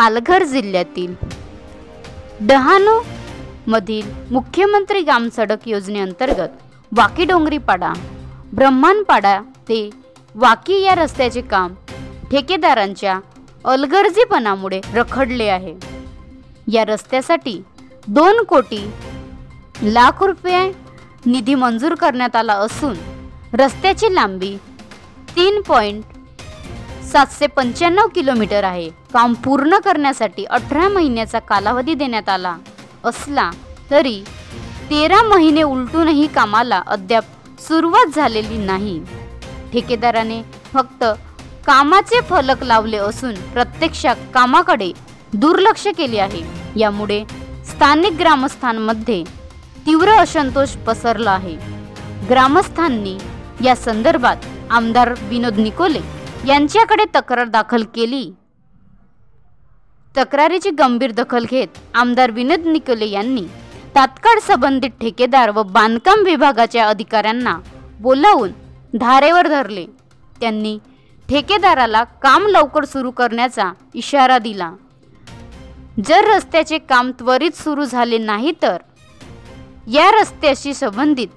पालघर जिल्ह्यातील डहाणू मधील मुख्यमंत्री ग्राम सडक योजनेअंतर्गत वाकी डोंगरीपाडा ब्रह्मांपाडा ते वाकी या रस्त्याचे काम ठेकेदारांच्या अलगर्जीपणामुळे रखडले आहे। या रस्त्यासाठी 2 कोटी लाख रुपये निधी मंजूर करण्यात आला असून रस्त्याची लांबी 3.795 किलोमीटर आहे। काम पूर्ण करण्यासाठी 18 महिन्याचा कालावधी देण्यात आला असला तरी 13 महिने उलटूनही कामाला अद्याप सुरुवात झालेली नाही। ठेकेदाराने फक्त कामाचे फलक लावले असून प्रत्यक्षात कामाकडे दुर्लक्ष केले आहे। यामुळे स्थानिक ग्रामस्थांमध्ये तीव्र असंतोष पसरला आहे। ग्रामस्थांनी या संदर्भात आमदार विनोद निकोले यांच्याकडे तक्रार दाखल केली। तक्रारीची गंभीर दखल घेत आमदार विनोद निकोले यांनी तात्काळ संबंधित ठेकेदार व बांधकाम विभागाच्या अधिकाऱ्यांना बोलावून धारेवर धरले। त्यांनी ठेकेदाराला काम लवकर सुरू करण्याचा इशारा दिला। जर रस्त्याचे काम त्वरित सुरू झाले नाही तर या रस्त्याशी संबंधित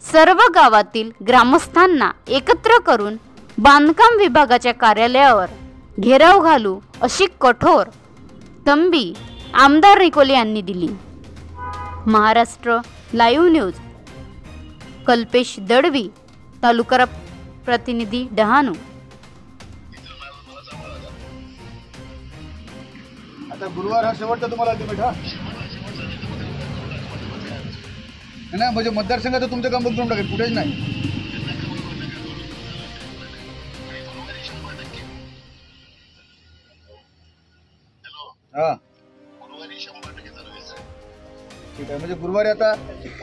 सर्व गावातील ग्रामस्थांना एकत्र करून बांधकाम विभागाच्या कार्यालयावर घेराव घालू अशी कठोर तंबी आमदार निकोले यांनी दिली। महाराष्ट्र लाईव्ह न्यूज कल्पेश दळवी, तालुका प्रतिनिधी डहाणू। आता गुरुवार हा शेवटचा तुम्हाला अल्टिमेट हा नाही म्हणजे मतदारसंघाचं तुमचं काम बघून टाकेल कुठेच नाही। हा ठीक आहे, म्हणजे गुरुवारी आता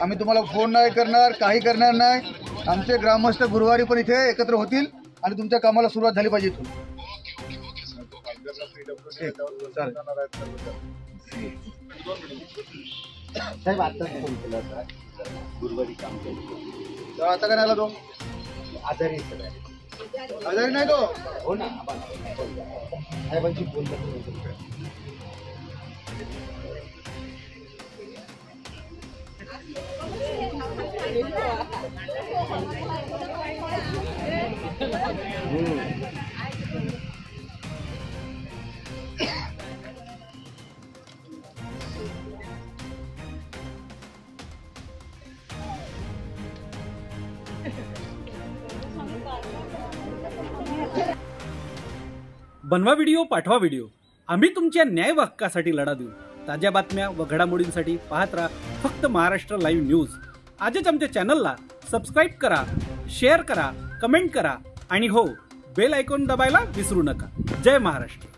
आम्ही तुम्हाला फोन नाही करणार, काही करणार नाही। आमचे ग्रामस्थ गुरुवारी पण इथे एकत्र होतील आणि तुमच्या कामाला सुरुवात झाली पाहिजे इथून। साहेब आता फोन केला होता गुरुवारी काम केलं तर आता काय आला तो आजारी नाही तो हो ना साहेबांची फोन बनवा व्हिडिओ, पाठवा व्हिडिओ, आम्ही तुमच्या न्याय हक्कासाठी लढा देऊ। ताज्या बातम्या व घडामोडींसाठी पाहत राहा फक्त महाराष्ट्र लाईव्ह न्यूज। आजच आमच्या चॅनलला सबस्क्राईब करा, शेअर करा, कमेंट करा आणि हो बेल आयकॉन दबायला विसरू नका। जय महाराष्ट्र।